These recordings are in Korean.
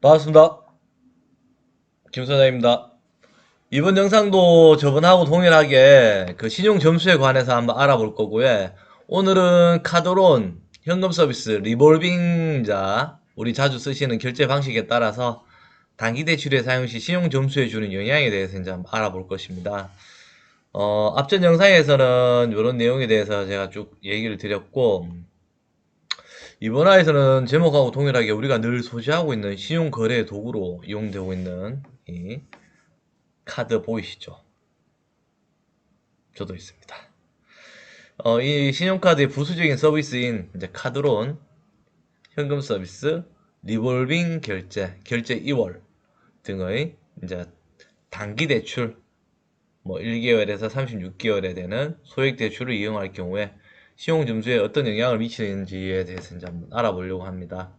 반갑습니다. 김 사장입니다. 이번 영상도 저번하고 동일하게 그 신용 점수에 관해서 한번 알아볼 거고요. 오늘은 카드론 현금 서비스 리볼빙자 우리 자주 쓰시는 결제 방식에 따라서 단기 대출의 사용 시 신용 점수에 주는 영향에 대해서 이제 한번 알아볼 것입니다. 앞전 영상에서는 이런 내용에 대해서 제가 쭉 얘기를 드렸고, 이번 화에서는 제목하고 동일하게 우리가 늘 소지하고 있는 신용거래 도구로 이용되고 있는 이 카드 보이시죠? 저도 있습니다. 이 신용카드의 부수적인 서비스인 이제 카드론, 현금 서비스, 리볼빙 결제, 결제 2월 등의 이제 단기 대출, 뭐 1개월에서 36개월에 되는 소액 대출을 이용할 경우에 신용 점수에 어떤 영향을 미치는지에 대해서 이제 한번 알아보려고 합니다.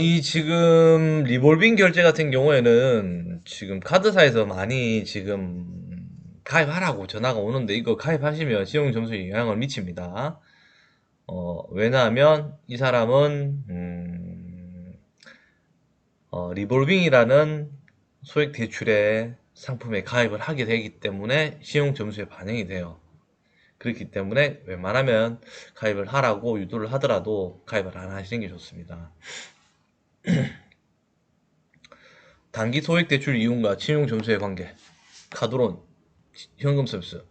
이 지금 리볼빙 결제 같은 경우에는 지금 카드사에서 많이 지금 가입하라고 전화가 오는데 이거 가입하시면 신용 점수에 영향을 미칩니다. 왜냐하면 이 사람은 리볼빙이라는 소액 대출의 상품에 가입을 하게 되기 때문에 신용 점수에 반영이 돼요. 그렇기 때문에 웬만하면 가입을 하라고 유도를 하더라도 가입을 안 하시는 게 좋습니다. 단기 소액 대출 이용과 신용 점수의 관계. 카드론, 현금 서비스.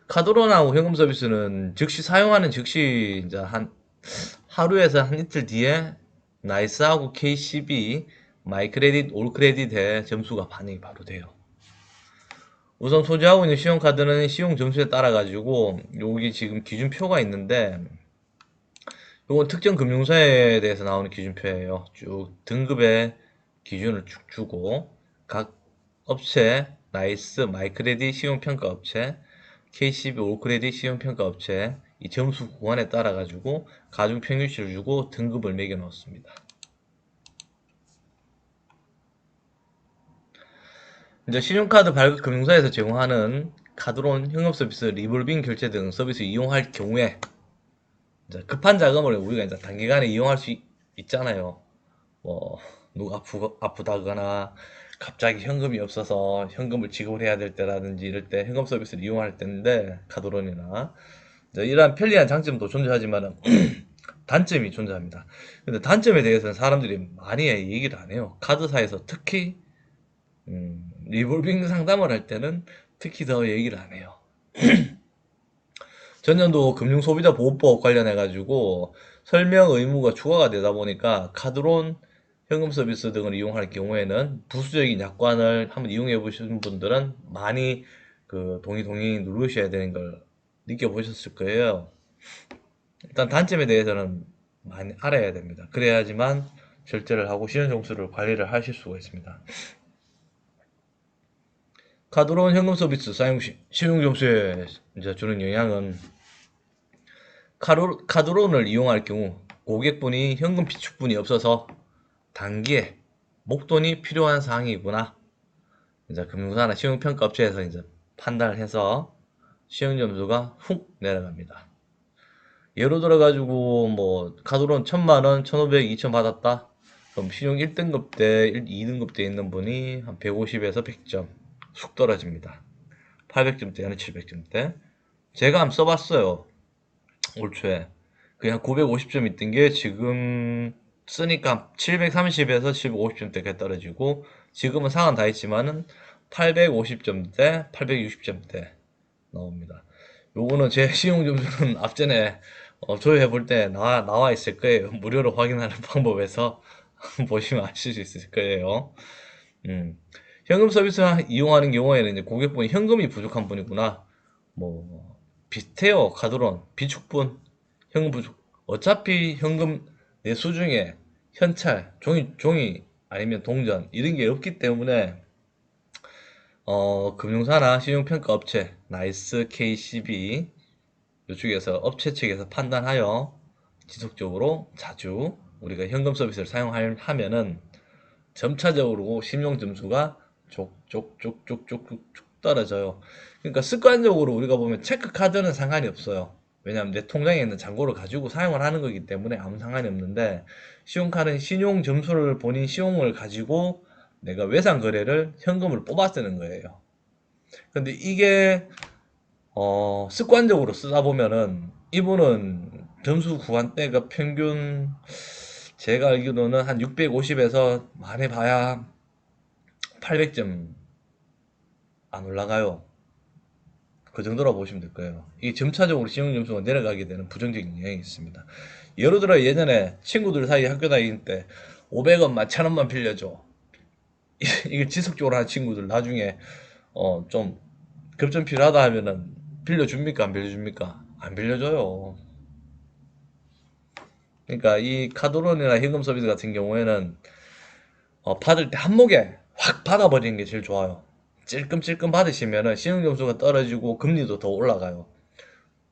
카드론하고 현금 서비스는 즉시 사용하는 즉시 이제 한 하루에서 한 이틀 뒤에 나이스하고 KCB, 마이크레딧, 올크레딧에 점수가 반영이 바로 돼요. 우선 소지하고 있는 신용카드는 신용 점수에 따라 가지고 여기 지금 기준표가 있는데 이건 특정 금융사에 대해서 나오는 기준표예요. 쭉 등급의 기준을 쭉 주고 각 업체, 나이스, 마이크레딧 신용평가 업체, KCB 올크레딧 신용평가 업체 이 점수 구간에 따라 가지고 가중 평균치를 주고 등급을 매겨 놓습니다. 이제 신용카드 발급 금융사에서 제공하는 카드론, 현금 서비스, 리볼빙 결제 등 서비스 이용할 경우에 이제 급한 자금을 우리가 이제 단기간에 이용할 수 있잖아요. 뭐 누가 아프다거나 갑자기 현금이 없어서 현금을 지급을 해야 될 때라든지 이럴 때 현금 서비스를 이용할 때인데 카드론이나 이러한 편리한 장점도 존재하지만 단점이 존재합니다. 근데 단점에 대해서는 사람들이 많이 얘기를 안 해요. 카드사에서 특히 리볼빙 상담을 할 때는 특히 더 얘기를 안 해요. 전년도 금융소비자보호법 관련해 가지고 설명 의무가 추가가 되다 보니까 카드론 현금 서비스 등을 이용할 경우에는 부수적인 약관을 한번 이용해 보신 분들은 많이 그 동의 누르셔야 되는 걸 느껴보셨을 거예요. 일단 단점에 대해서는 많이 알아야 됩니다. 그래야지만 결제를 하고 신용 점수를 관리를 하실 수가 있습니다. 카드론 현금 서비스 사용 시 신용 점수에 이제 주는 영향은 카드론을 이용할 경우 고객분이 현금 비축분이 없어서 단기에 목돈이 필요한 상황이구나. 이제 금융사나 신용평가업체에서 이제 판단을 해서 신용점수가 훅 내려갑니다. 예로 들어가지고 뭐 카드론 1000만원, 1500, 2000 받았다. 그럼 신용 1등급 때, 2등급 때 있는 분이 한 150에서 100점 쑥 떨어집니다. 800점대는 700점대. 제가 한번 써봤어요. 올 초에. 그냥 950점 있던 게 지금 쓰니까 730에서 750점대가 떨어지고 지금은 상한 다 했지만은 850점대, 860점대 나옵니다. 요거는 제 시용 점수는 앞전에 조회해 볼 때 나와 있을 거예요. 무료로 확인하는 방법에서 보시면 아실 수 있을 거예요. 음. 현금 서비스 이용하는 경우에는 이제 고객분이 현금이 부족한 분이구나. 뭐 비슷해요. 카드론 비축분 현금 부족. 어차피 현금 내수 중에 현찰, 종이 아니면 동전 이런 게 없기 때문에 금융사나 신용평가 업체, 나이스, KCB 이쪽에서 업체 측에서 판단하여 지속적으로 자주 우리가 현금 서비스를 사용하면은 점차적으로 신용 점수가 쪽쪽쪽쪽쪽쪽 떨어져요. 그러니까 습관적으로 우리가 보면 체크카드는 상관이 없어요. 왜냐하면 내 통장에 있는 잔고를 가지고 사용을 하는 거기 때문에 아무 상관이 없는데, 신용카드는 신용 점수를 본인 신용을 가지고 내가 외상 거래를 현금을 뽑아 쓰는 거예요. 근데 이게 습관적으로 쓰다 보면은 이분은 점수 구간대가 평균 제가 알기로는 한 650에서 많이 봐야 800점 안 올라가요. 그 정도라고 보시면 될 거예요. 이게 점차적으로 신용 점수가 내려가게 되는 부정적인 영향이 있습니다. 예를 들어 예전에 친구들 사이 학교 다닐 때 500원만 1000원만 빌려줘. 이게 지속적으로 하는 친구들 나중에 좀 급전 필요하다 하면은 빌려줍니까? 안 빌려줍니까? 안 빌려줘요. 그러니까 이 카드론이나 현금 서비스 같은 경우에는 받을 때 한목에 확 받아버리는 게 제일 좋아요. 찔끔찔끔 받으시면은 신용점수가 떨어지고 금리도 더 올라가요.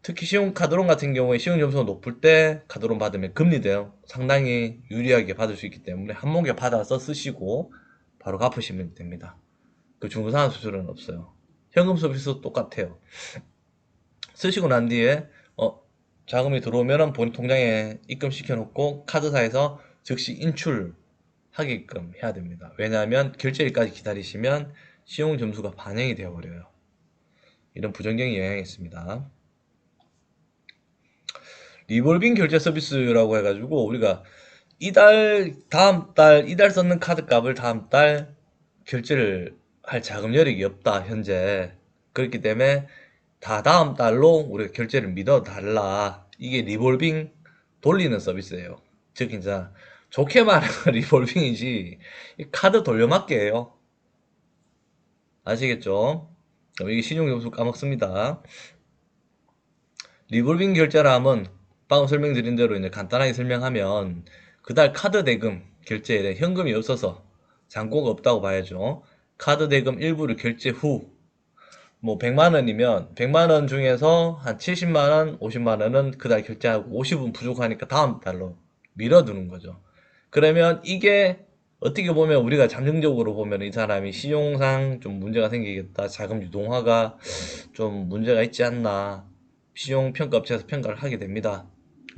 특히 신용카드론 같은 경우에 신용점수가 높을 때 카드론 받으면 금리도 상당히 유리하게 받을 수 있기 때문에 한목에 받아서 쓰시고 바로 갚으시면 됩니다. 그 중도상환 수수료는 없어요. 현금 서비스도 똑같아요. 쓰시고 난 뒤에 자금이 들어오면은 본인 통장에 입금시켜 놓고 카드사에서 즉시 인출하게끔 해야 됩니다. 왜냐하면 결제일까지 기다리시면 신용 점수가 반영이 되어 버려요. 이런 부정적인 영향이 있습니다. 리볼빙 결제 서비스라고 해가지고 우리가 이달 다음 달 이달 썼는 카드 값을 다음 달 결제를 할 자금 여력이 없다 현재. 그렇기 때문에 다 다음 달로 우리가 결제를 믿어 달라. 이게 리볼빙 돌리는 서비스예요. 즉 이제 좋게 말하면 리볼빙이지 카드 돌려막기예요. 아시겠죠? 이게 신용점수 까먹습니다. 리볼빙 결제라면 방금 설명드린 대로 이제 간단하게 설명하면 그달 카드 대금 결제에 현금이 없어서 잔고가 없다고 봐야죠. 카드 대금 일부를 결제 후 뭐 100만 원이면 100만 원 중에서 한 70만 원, 50만 원은 그달 결제하고 50은 부족하니까 다음 달로 밀어두는 거죠. 그러면 이게 어떻게 보면 우리가 잠정적으로 보면 이 사람이 신용상 좀 문제가 생기겠다. 자금 유동화가 좀 문제가 있지 않나. 신용평가업체에서 평가를 하게 됩니다.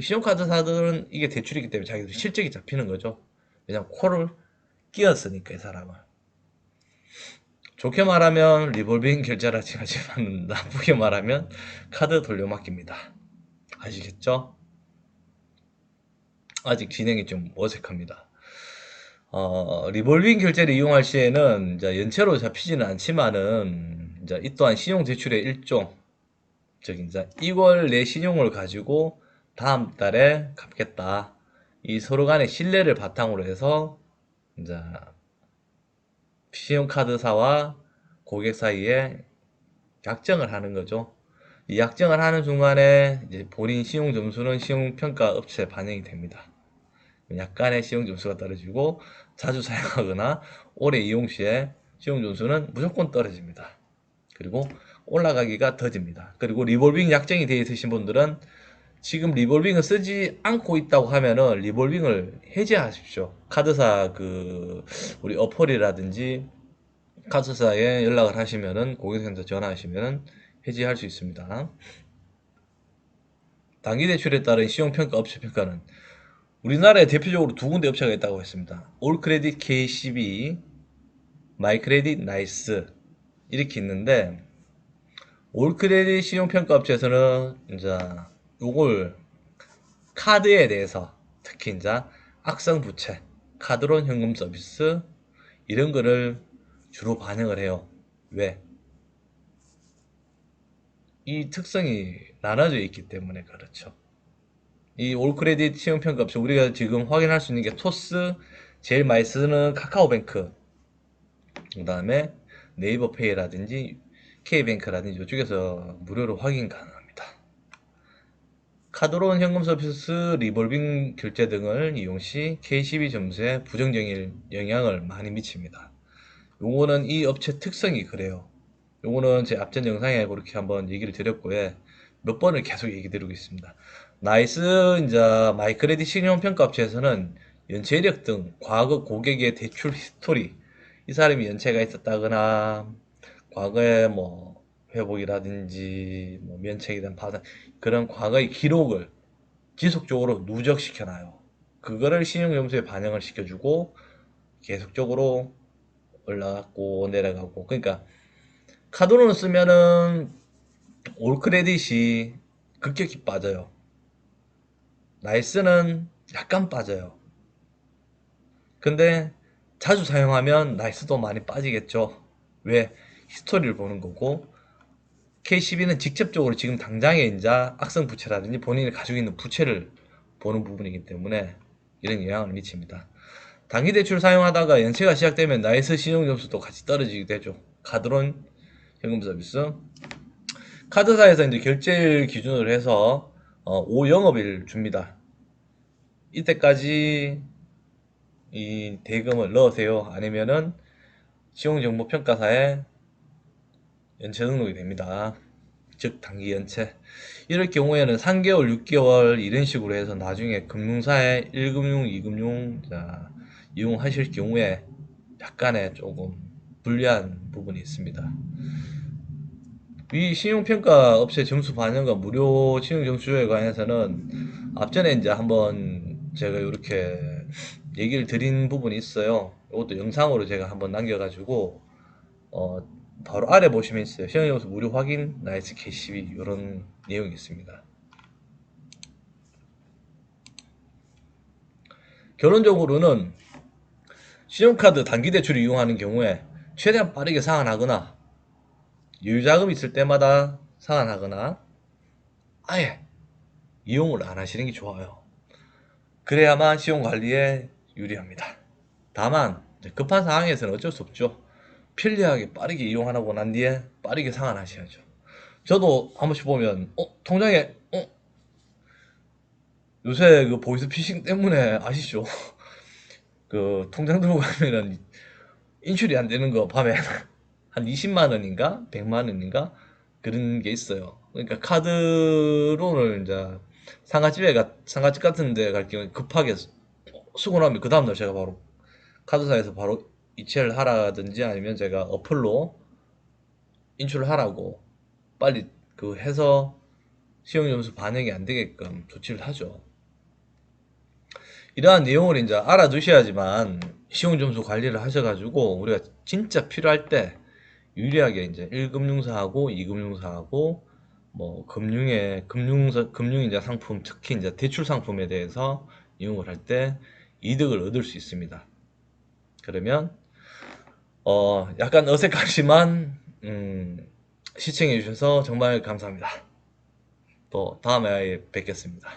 신용카드사들은 이게 대출이기 때문에 자기들 실적이 잡히는 거죠. 왜냐면 코를 끼었으니까 이 사람은. 좋게 말하면 리볼빙 결제라 하지만 나쁘게 말하면 카드 돌려막기입니다. 아시겠죠? 아직 진행이 좀 어색합니다. 리볼빙 결제를 이용할 시에는 이제 연체로 잡히지는 않지만은 이제 이 또한 신용 대출의 일종, 즉 이제 이월 내 신용을 가지고 다음 달에 갚겠다. 이 서로 간의 신뢰를 바탕으로 해서 이제 신용카드사와 고객 사이에 약정을 하는 거죠. 이 약정을 하는 순간에 이제 본인 신용 점수는 신용평가 업체에 반영이 됩니다. 약간의 신용 점수가 떨어지고 자주 사용하거나 오래 이용 시에 신용 점수는 무조건 떨어집니다. 그리고 올라가기가 더딥니다. 그리고 리볼빙 약정이 되어 있으신 분들은 지금 리볼빙을 쓰지 않고 있다고 하면은 리볼빙을 해지하십시오. 카드사 우리 어플이라든지 카드사에 연락을 하시면은 고객센터 전화하시면은 해지할 수 있습니다. 단기 대출에 따른 신용평가 업체 평가는 우리나라에 대표적으로 두 군데 업체가 있다고 했습니다. 올크레딧 KCB, 마이크레딧 나이스 이렇게 있는데 올크레딧 신용평가 업체에서는 이제 요걸 카드에 대해서 특히 이제 악성 부채, 카드론 현금 서비스 이런 거를 주로 반영을 해요. 왜? 이 특성이 나눠져 있기 때문에 그렇죠. 이 올크레딧 신용평가 업체 우리가 지금 확인할 수 있는 게 토스, 제일 많이 쓰는 카카오뱅크, 그 다음에 네이버페이라든지 K뱅크라든지 이쪽에서 무료로 확인 가능합니다. 카드론 현금 서비스, 리볼빙 결제 등을 이용 시 KCB 점수에 부정적인 영향을 많이 미칩니다. 요거는 이 업체 특성이 그래요. 요거는 제 앞전 영상에 그렇게 한번 얘기를 드렸고요. 몇 번을 계속 얘기 드리고 있습니다. 나이스 이제 마이크레딧 신용평가 업체에서는 연체 이력 등 과거 고객의 대출 히스토리, 이 사람이 연체가 있었다거나 과거에 뭐 회복이라든지 뭐 면책에 대한 파산 그런 과거의 기록을 지속적으로 누적시켜놔요. 그거를 신용점수에 반영을 시켜주고 계속적으로 올라가고 내려가고 그러니까 카드론을 쓰면은 올 크레딧이 급격히 빠져요. 나이스는 약간 빠져요. 근데 자주 사용하면 나이스도 많이 빠지겠죠. 왜? 히스토리를 보는 거고 K12는 직접적으로 지금 당장의 이제 악성 부채라든지 본인이 가지고 있는 부채를 보는 부분이기 때문에 이런 영향을 미칩니다. 단기 대출 사용하다가 연체가 시작되면 나이스 신용점수도 같이 떨어지게 되죠. 카드론 현금 서비스. 카드사에서 이제 결제일 기준으로 해서 5영업일 줍니다. 이때까지 이 대금을 넣으세요. 아니면은 신용정보평가사에 연체 등록이 됩니다. 즉 단기 연체. 이럴 경우에는 3개월, 6개월 이런 식으로 해서 나중에 금융사에 1금융, 2금융 이용하실 경우에 약간의 조금 불리한 부분이 있습니다. 이 신용평가 업체 점수 반영과 무료 신용점수에 관해서는 앞전에 이제 한번 제가 이렇게 얘기를 드린 부분이 있어요. 이것도 영상으로 제가 한번 남겨가지고 바로 아래 보시면 있어요. 신용점수 무료 확인 나이스 K12 이런 내용이 있습니다. 결론적으로는 신용카드 단기 대출을 이용하는 경우에 최대한 빠르게 상환하거나 여유자금이 있을 때마다 상환하거나 아예 이용을 안 하시는 게 좋아요. 그래야만 신용관리에 유리합니다. 다만 급한 상황에서는 어쩔 수 없죠. 편리하게 빠르게 이용하고 난 뒤에 빠르게 상환하셔야죠. 저도 한 번씩 보면 통장에 요새 그 보이스피싱 때문에 아시죠? 그 통장 들고 가면은 인출이 안 되는 거 밤에 한 20만 원인가 100만 원인가 그런 게 있어요. 그러니까 카드론을 이제 상가집 같은 데 갈 경우에 급하게 수고 나면 그 다음날 제가 바로 카드사에서 바로 이체를 하라든지 아니면 제가 어플로 인출을 하라고 빨리 그 해서 신용점수 반영이 안 되게끔 조치를 하죠. 이러한 내용을 이제 알아두셔야지만 신용점수 관리를 하셔가지고 우리가 진짜 필요할 때 유리하게 이제 1금융사하고 2금융사하고 뭐 금융 이제 상품 특히 이제 대출 상품에 대해서 이용을 할 때 이득을 얻을 수 있습니다. 그러면 약간 어색하지만 시청해 주셔서 정말 감사합니다. 또 다음에 뵙겠습니다.